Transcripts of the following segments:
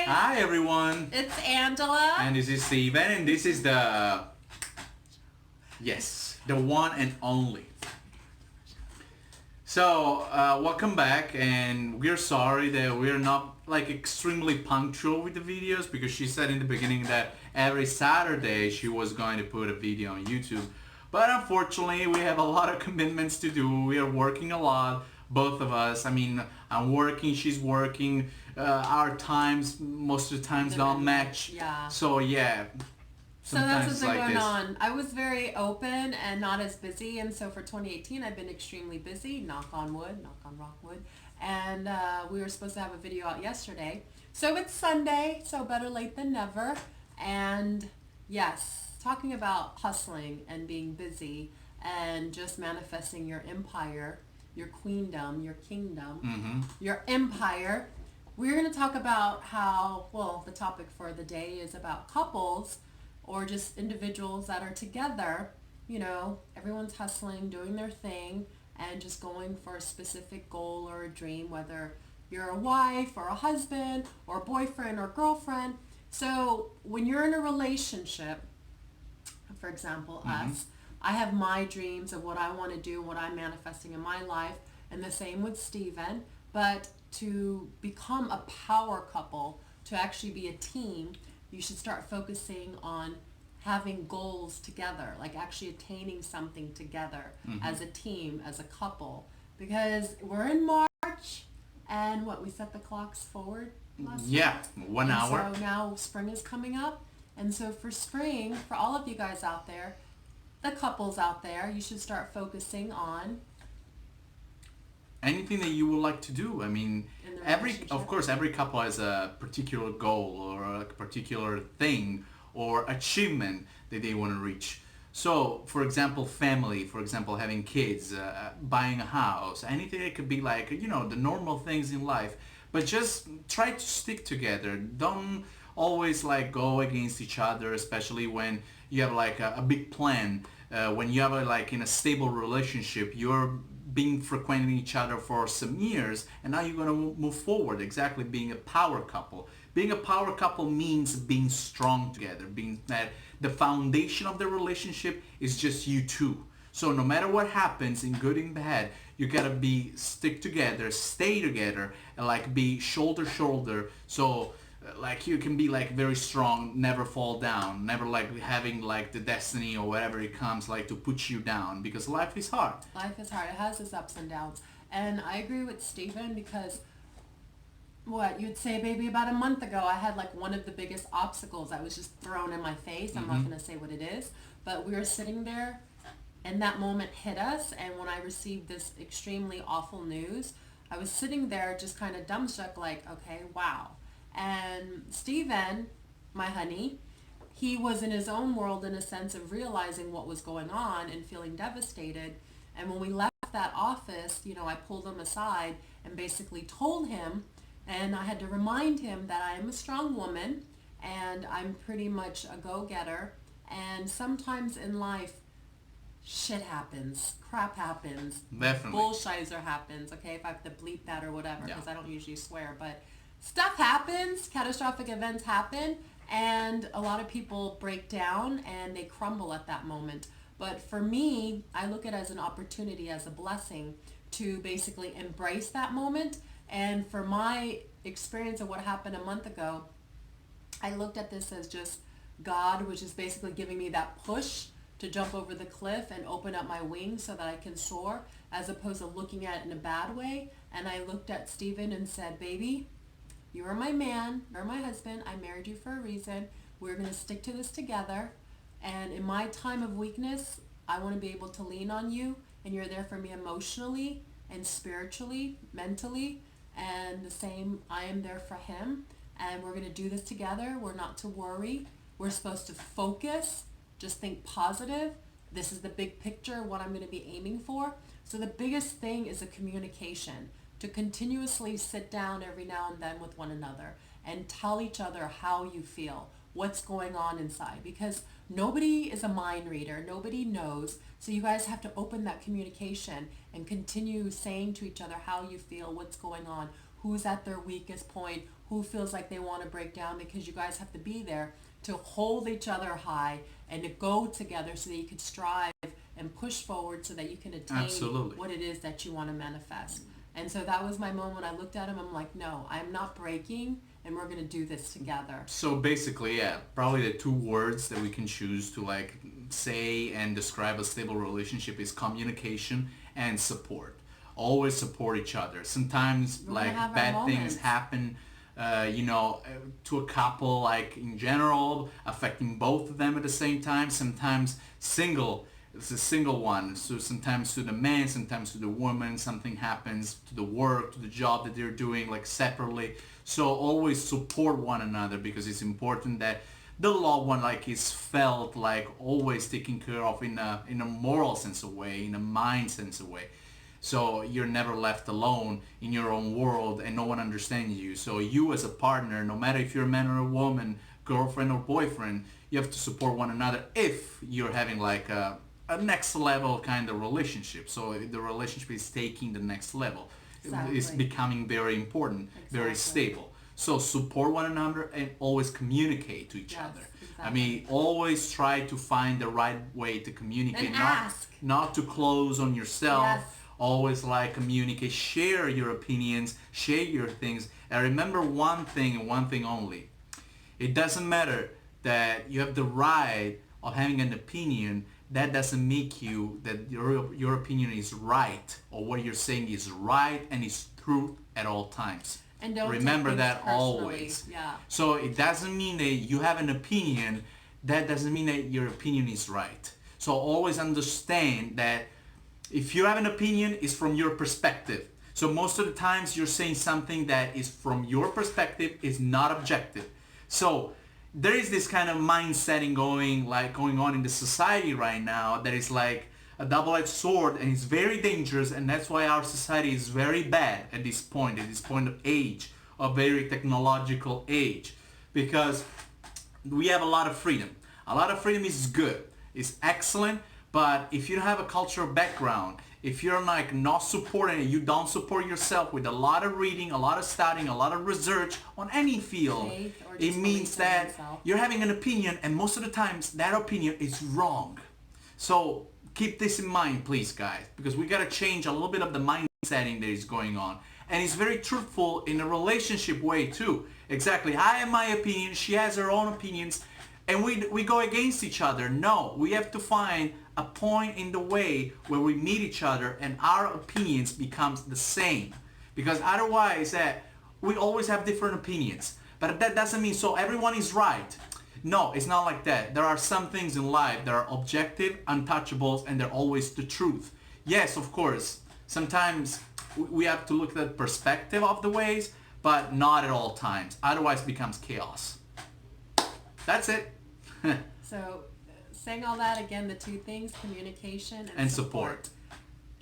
Hi everyone. It's Angela. And this is Steven, and this is the one and only. So welcome back, and we're sorry that we're not like extremely punctual with the videos, because she said in the beginning that every Saturday she was going to put a video on YouTube. But unfortunately, we have a lot of commitments to do. We are working a lot, both of us. I mean, I'm working, she's working. Our times, most of the times, don't match. Yeah. So yeah. So that's what's been going on. I was very open and not as busy, and so for 2018 I've been extremely busy, knock on wood, knock on rockwood, and we were supposed to have a video out yesterday. So it's Sunday, so better late than never. And yes, talking about hustling and being busy and just manifesting your empire, your queendom, your kingdom, your empire. We're going to talk about how, well, the topic for the day is about couples or just individuals that are together. You know, everyone's hustling, doing their thing, and just going for a specific goal or a dream, whether you're a wife or a husband or a boyfriend or girlfriend. So when you're in a relationship, for example, us, I have my dreams of what I want to do, what I'm manifesting in my life, and the same with Steven. But to become a power couple, to actually be a team, you should start focusing on having goals together, like actually attaining something together as a team, as a couple. Because we're in March, and we set the clocks forward last week. 1 hour. So now spring is coming up. And so for spring, for all of you guys out there, the couples out there, you should start focusing on anything that you would like to do. I mean, of course, every couple has a particular goal or a particular thing or achievement that they want to reach. So, for example, family, for example, having kids, buying a house, anything that could be like, you know, the normal things in life. But just try to stick together. Don't always like go against each other, especially when you have like a big plan. When you have like in a stable relationship, you're being frequenting each other for some years, and now you're going to move forward, exactly being a power couple. Being a power couple means being strong together, being that the foundation of the relationship is just you two. So no matter what happens, in good and bad, you gotta stick together, stay together, and like be shoulder to shoulder. So like you can be like very strong, never fall down, never like having like the destiny or whatever it comes like to put you down, because life is hard. Life is hard. It has its ups and downs. And I agree with Steven, because you'd say, baby, about a month ago I had like one of the biggest obstacles that was just thrown in my face. I'm not going to say what it is, but we were sitting there and that moment hit us. And when I received this extremely awful news, I was sitting there just kind of dumbstruck, like, okay, wow. And Steven, my honey, he was in his own world in a sense of realizing what was going on and feeling devastated. And when we left that office, you know, I pulled him aside and basically told him, and I had to remind him that I am a strong woman and I'm pretty much a go-getter. And sometimes in life, shit happens, crap happens, Definitely. bullshizer happens, okay, if I have to bleep that or whatever, because I don't usually swear, but stuff happens, catastrophic events happen, and a lot of people break down and they crumble at that moment. But for me, I look at it as an opportunity, as a blessing, to basically embrace that moment. And for my experience of what happened a month ago, I looked at this as just God was just basically giving me that push to jump over the cliff and open up my wings so that I can soar, as opposed to looking at it in a bad way. And I looked at Steven and said, baby, you are my man, you're my husband, I married you for a reason, we're going to stick to this together, and in my time of weakness, I want to be able to lean on you, and you're there for me emotionally and spiritually, mentally, and the same, I am there for him, and we're going to do this together. We're not to worry, we're supposed to focus, just think positive. This is the big picture, what I'm going to be aiming for. So the biggest thing is a communication, to continuously sit down every now and then with one another and tell each other how you feel, what's going on inside, because nobody is a mind reader, nobody knows. So you guys have to open that communication and continue saying to each other how you feel, what's going on, who's at their weakest point, who feels like they want to break down, because you guys have to be there to hold each other high and to go together so that you could strive and push forward so that you can attain what it is that you want to manifest. And so that was my moment. I looked at him, I'm like, no, I'm not breaking, and we're going to do this together. So basically, yeah, probably the two words that we can choose to like say and describe a stable relationship is communication and support. Always support each other. Sometimes like bad things happen, to a couple, like in general, affecting both of them at the same time. Sometimes it's a single one. So sometimes to the man, sometimes to the woman, something happens to the work, to the job that they're doing, like separately. So always support one another, because it's important that the loved one like is felt like always taken care of in a moral sense of way, in a mind sense of way. So you're never left alone in your own world and no one understands you. So you as a partner, no matter if you're a man or a woman, girlfriend or boyfriend, you have to support one another if you're having like a next level kind of relationship. So the relationship is taking the next level. Exactly. It's becoming very important, very stable. So support one another and always communicate to each other. Exactly. I mean, always try to find the right way to communicate. And ask. Not to close on yourself. Yes. Always like communicate, share your opinions, share your things. And remember one thing and one thing only. It doesn't matter that you have the right of having an opinion. That doesn't make you that your opinion is right, or what you're saying is right and is truth at all times. And don't remember that personally. always. Yeah. So it doesn't mean that you have an opinion. That doesn't mean that your opinion is right. So always understand that if you have an opinion, it's from your perspective. So most of the times you're saying something that is from your perspective, is not objective. So there is this kind of mindset going on in the society right now that is like a double-edged sword, and it's very dangerous, and that's why our society is very bad at this point of age, a very technological age, because we have a lot of freedom. A lot of freedom is good, it's excellent, but if you don't have a cultural background, if you're like not supporting it, you don't support yourself with a lot of reading, a lot of studying, a lot of research on any field, it means that you're having an opinion, and most of the times that opinion is wrong. So keep this in mind, please, guys, because we gotta change a little bit of the mindsetting that is going on. And it's very truthful in a relationship way too. Exactly, I have my opinion, she has her own opinions, and we go against each other. No, we have to find a point in the way where we meet each other and our opinions becomes the same, because otherwise we always have different opinions, but that doesn't mean so everyone is right. No, it's not like that. There are some things in life that are objective, untouchables, and they're always the truth. Yes, of course, sometimes we have to look at the perspective of the ways, but not at all times, otherwise it becomes chaos. That's it. So saying all that again, the two things, communication and support.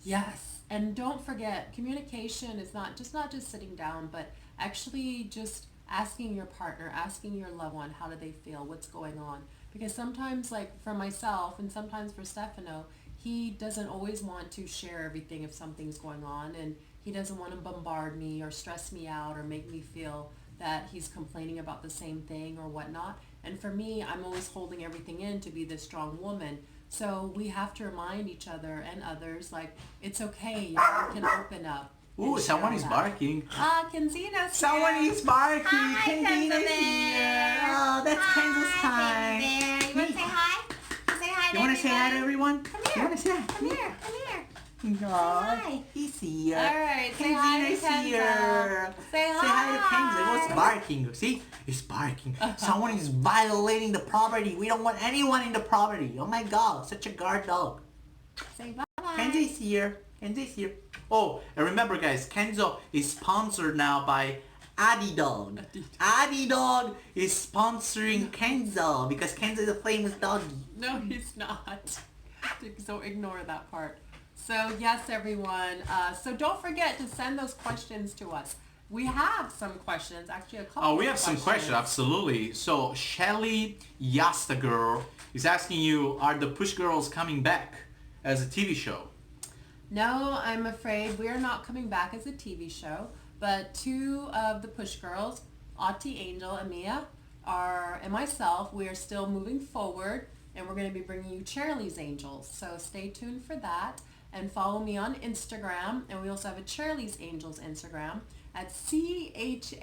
Yes. And don't forget, communication is not just sitting down, but actually just asking your partner, asking your loved one, how do they feel, what's going on. Because sometimes, like for myself and sometimes for Stefano, he doesn't always want to share everything if something's going on, and he doesn't want to bombard me or stress me out or make me feel that he's complaining about the same thing or whatnot. And for me, I'm always holding everything in to be this strong woman. So we have to remind each other and others, like, it's okay, you can open up. Ooh, someone is barking. Kenzina's Someone is barking. Hi, Kenzina's here. Oh, that's Kenza's hi. time. You want to say hi? Say hi to You want to say hi to everyone? Come You here. want to say hi? Come here. Come here. Hi. He's here. All right, say hi to Kenzina's Kenza. here. Say hi. Say hi to Kenza. What's barking? See? It's barking. Someone is violating the property. We don't want anyone in the property. Oh my God, such a guard dog. Say bye-bye. Kenza's here. Kenza's here. Oh, and remember guys, Kenzo is sponsored now by Adidog. Adidog is sponsoring Kenzo because Kenzo is a famous doggy. No, he's not. So ignore that part. So yes, everyone. So don't forget to send those questions to us. We have some questions, actually a couple. Oh, we have some questions, absolutely. So Shelly Yastagirl is asking you, are the Push Girls coming back as a TV show? No, I'm afraid we are not coming back as a TV show, But two of the push girls, Auntie Angel and Mia, and myself, we are still moving forward, and we're going to be bringing you Cheerilee's Angels. So stay tuned for that, and follow me on Instagram. And we also have a Cheerilee's Angels Instagram at CHAIRLIES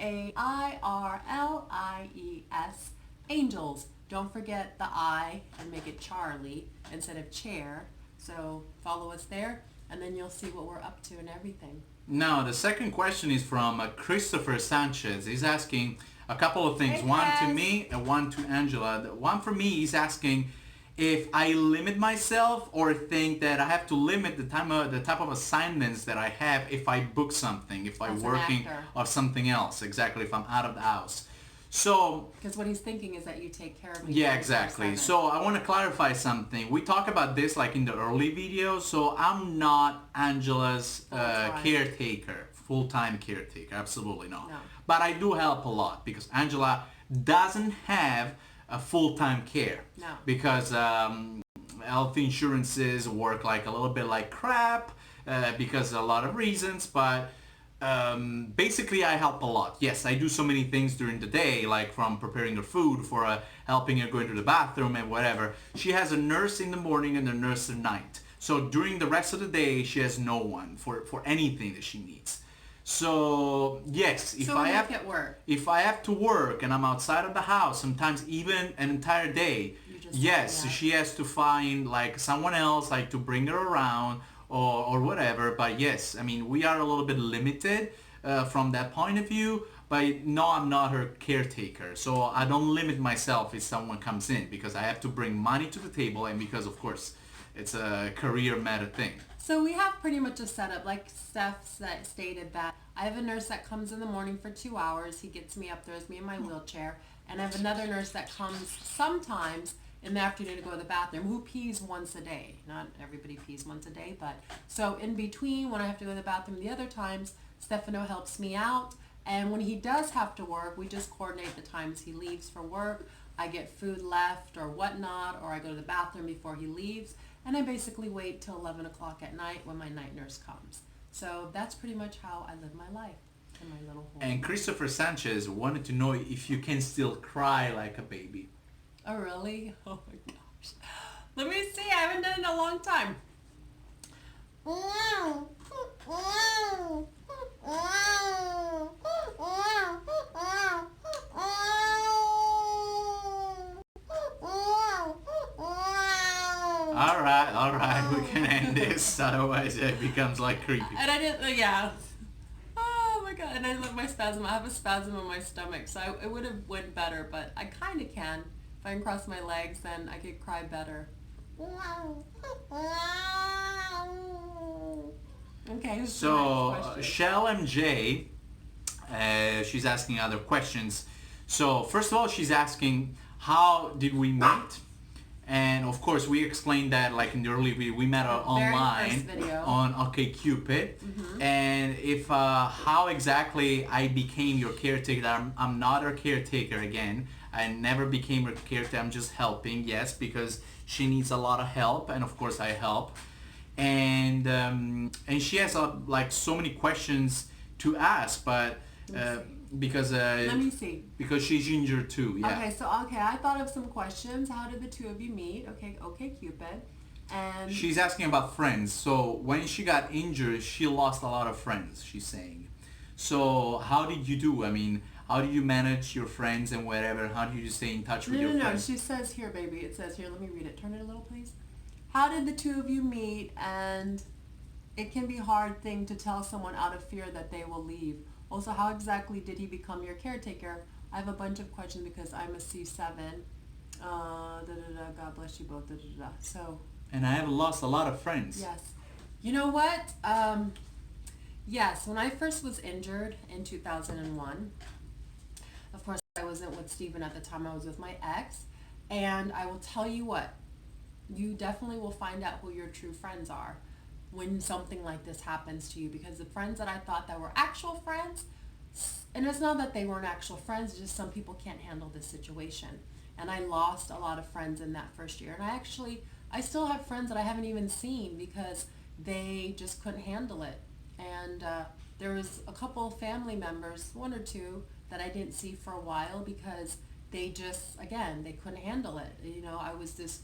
Angels. Don't forget the I and make it Charlie instead of chair. So follow us there, and then you'll see what we're up to and everything. Now, the second question is from Christopher Sanchez. He's asking a couple of things. Hey, one to Chris. me and one to Angela. The one for me, he's asking if I limit myself or think that I have to limit the type of assignments that I have if I book something, if I'm As an working actor. or something else. Exactly, if I'm out of the house. So Because what he's thinking is that you take care of me. yeah, 24/7. exactly. So I want to clarify something. We talk about this like in the early video. So I'm not Angela's Full-time. caretaker, full-time caretaker. Absolutely not. No. But I do help a lot because Angela doesn't have a full-time care. No. Because health insurances work like a little bit like crap because of a lot of reasons. But basically I help a lot. Yes, I do so many things during the day, like from preparing her food, for helping her go into the bathroom and whatever. She has a nurse in the morning and a nurse at night. So during the rest of the day, she has no one for anything that she needs. So yes, if So I we have make it work. if I have to work and I'm outside of the house, sometimes even an entire day, You just yes, say that. she has to find like someone else like to bring her around or whatever. But yes, I mean, we are a little bit limited from that point of view. But no, I'm not her caretaker. So I don't limit myself if someone comes in because I have to bring money to the table and because, of course, it's a career matter thing. So we have pretty much a setup, like Steph stated, that I have a nurse that comes in the morning for 2 hours. He gets me up, throws me in my wheelchair. And I have another nurse that comes sometimes in the afternoon to go to the bathroom, who pees once a day. Not everybody pees once a day, but so in between when I have to go to the bathroom the other times, Stefano helps me out. And when he does have to work, we just coordinate the times he leaves for work. I get food left or whatnot, or I go to the bathroom before he leaves. And I basically wait till 11 o'clock at night when my night nurse comes. So that's pretty much how I live my life in my little home. And Christopher Sanchez wanted to know if you can still cry like a baby. Oh, really? Oh my gosh. Let me see. I haven't done it in a long time. All right, we can end this, otherwise it becomes like creepy. And I didn't, yeah. Oh my god. And I let my spasm. I have a spasm in my stomach, so it would have went better, but I kind of can. If I can cross my legs, then I could cry better. Okay. Who's the So, next question? Shell MJ, she's asking other questions. So, first of all, she's asking, how did we meet? And of course, we explained that like in the early video, we met Very online first video. on OkCupid. And if how exactly I became your caretaker, I'm not her caretaker again. I never became her caretaker. I'm just helping, yes, because she needs a lot of help, and of course I help. And she has like so many questions to ask, but because Let me see. because she's injured too. Yeah. Okay, I thought of some questions. How did the two of you meet? Okay, Cupid. And She's asking about friends. So when she got injured, she lost a lot of friends, she's saying. So how did you do? I mean, how do you manage your friends and whatever? How do you stay in touch with your no. friends? She says here, baby. It says here. Let me read it. Turn it a little, please. How did the two of you meet? And it can be a hard thing to tell someone out of fear that they will leave. Also, how exactly did he become your caretaker? I have a bunch of questions because I'm a C7. God bless you both. So, And I have lost a lot of friends. yes. You know what? Yes, when I first was injured in 2001, of course I wasn't with Steven at the time. I was with my ex. And I will tell you what, you definitely will find out who your true friends are when something like this happens to you, because the friends that I thought that were actual friends, and it's not that they weren't actual friends, it's just some people can't handle this situation. And I lost a lot of friends in that first year. And I still have friends that I haven't even seen because they just couldn't handle it. And there was a couple family members, one or two, that I didn't see for a while because they just, again, they couldn't handle it. You know, I was this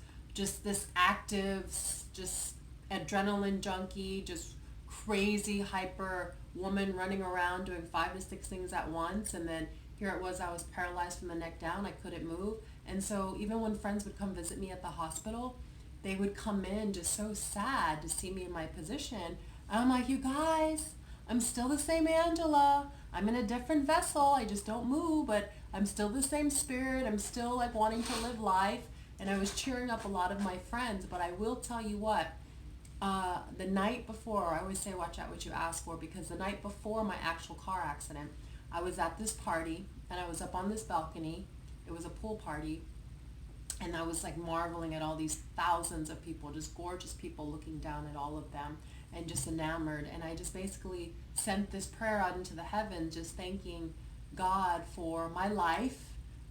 active, just adrenaline junkie, just crazy, hyper woman running around doing 5 to 6 things at once. And then here it was, I was paralyzed from the neck down. I couldn't move. And so even when friends would come visit me at the hospital, they would come in just so sad to see me in my position. And I'm like, you guys, I'm still the same Angela. I'm in a different vessel. I just don't move, but I'm still the same spirit. I'm still like wanting to live life. And I was cheering up a lot of my friends. But I will tell you what, the night before, I always say watch out what you ask for, because the night before my actual car accident, I was at this party and I was up on this balcony. It was a pool party. And I was like marveling at all these thousands of people, just gorgeous people, looking down at all of them and just enamored. And I just basically sent this prayer out into the heavens, just thanking God for my life.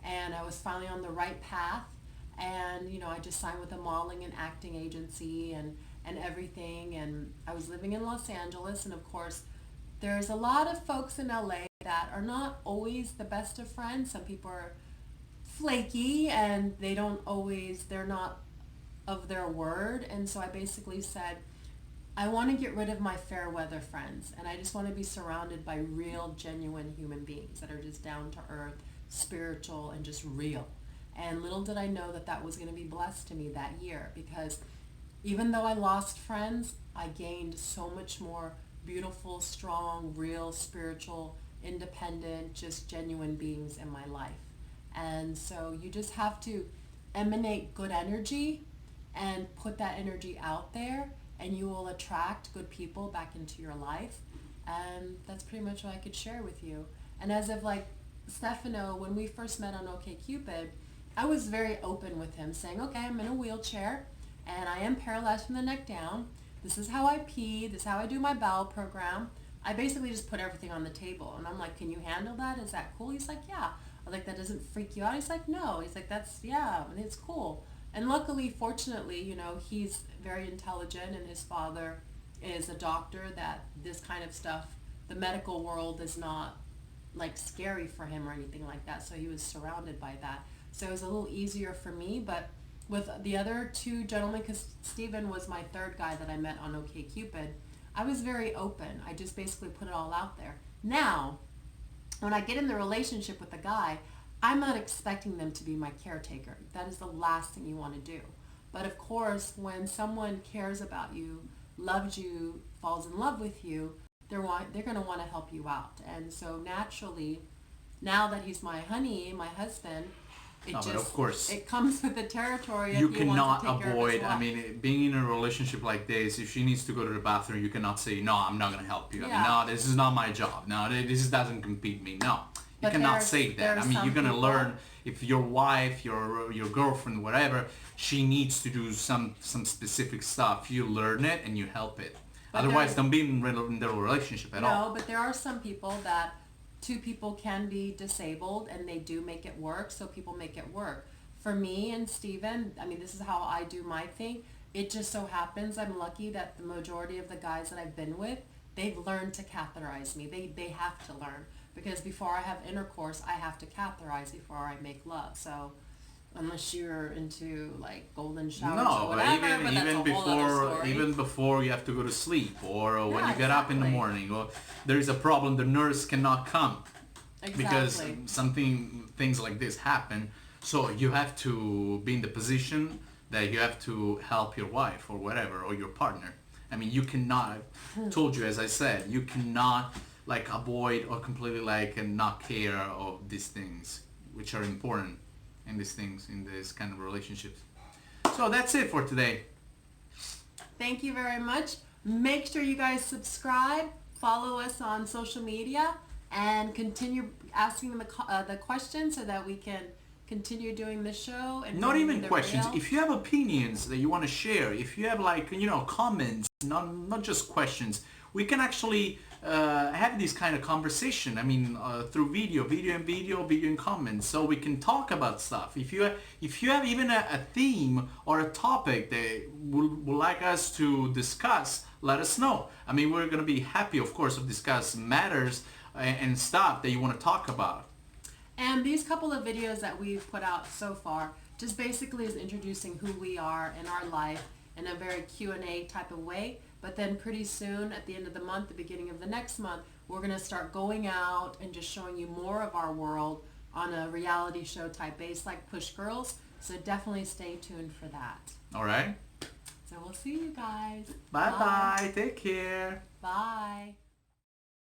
And I was finally on the right path. And, you know, I just signed with a modeling and acting agency and everything. And I was living in Los Angeles. And of course, there's a lot of folks in LA that are not always the best of friends. Some people are flaky and they're not of their word. And so I basically said, I want to get rid of my fair weather friends, and I just want to be surrounded by real, genuine human beings that are just down to earth, spiritual, and just real. And little did I know that that was going to be blessed to me that year, because even though I lost friends, I gained so much more beautiful, strong, real, spiritual, independent, just genuine beings in my life. And so you just have to emanate good energy and put that energy out there, and you will attract good people back into your life. And that's pretty much what I could share with you. And as of like Stefano, when we first met on OkCupid, I was very open with him, saying, okay, I'm in a wheelchair and I am paralyzed from the neck down. This is how I pee. This is how I do my bowel program. I basically just put everything on the table. And I'm like, can you handle that? Is that cool? He's like, yeah. I was like, that doesn't freak you out? He's like, no. He's like, yeah, it's cool. And luckily, fortunately, you know, he's very intelligent, and his father is a doctor, that this kind of stuff, the medical world is not like scary for him or anything like that. So he was surrounded by that. So it was a little easier for me. But with the other two gentlemen, because Steven was my third guy that I met on OkCupid, I was very open. I just basically put it all out there. Now, when I get in the relationship with a guy, I'm not expecting them to be my caretaker. That is the last thing you want to do. But of course, when someone cares about you, loves you, falls in love with you, they're going to want to help you out. And so naturally, now that he's my honey, my husband, but of course, it comes with the territory. You cannot avoid, I mean, being in a relationship like this, if she needs to go to the bathroom, you cannot say, no, I'm not going to help you. Yeah. I mean, no, this is not my job. No, this doesn't compete me. No. You cannot say that. I mean, you're going to learn, if your wife, your girlfriend, whatever, she needs to do some specific stuff. You learn it and you help it. But otherwise, don't be in the relationship at all. No, but there are some people that two people can be disabled and they do make it work, so people make it work. For me and Steven, I mean, this is how I do my thing. It just so happens I'm lucky that the majority of the guys that I've been with, they've learned to catheterize me. They have to learn. Because before I have intercourse, I have to catheterize before I make love. So unless you're into like golden showers or whatever, even before you have to go to sleep, or when you get up in the morning, or there is a problem, the nurse cannot come because things like this happen. So you have to be in the position that you have to help your wife or whatever, or your partner. I mean, you cannot, I told you, as I said, you cannot like avoid or completely like and not care of these things, which are important in these things, in this kind of relationships. So that's it for today. Thank you very much. Make sure you guys subscribe, follow us on social media, and continue asking the questions so that we can continue doing the show. And not even questions. If you have opinions that you want to share, if you have like, you know, comments, not just questions, we can actually have this kind of conversation. I mean, through video and comments, so we can talk about stuff. If you have even a theme or a topic that would like us to discuss, let us know. I mean, we're going to be happy, of course, to discuss matters and stuff that you want to talk about. And these couple of videos that we've put out so far just basically is introducing who we are in our life in a very Q&A type of way. But then pretty soon, at the end of the month, the beginning of the next month, we're going to start going out and just showing you more of our world on a reality show type base like Push Girls. So definitely stay tuned for that. All right. So we'll see you guys. Bye-bye. Take care. Bye.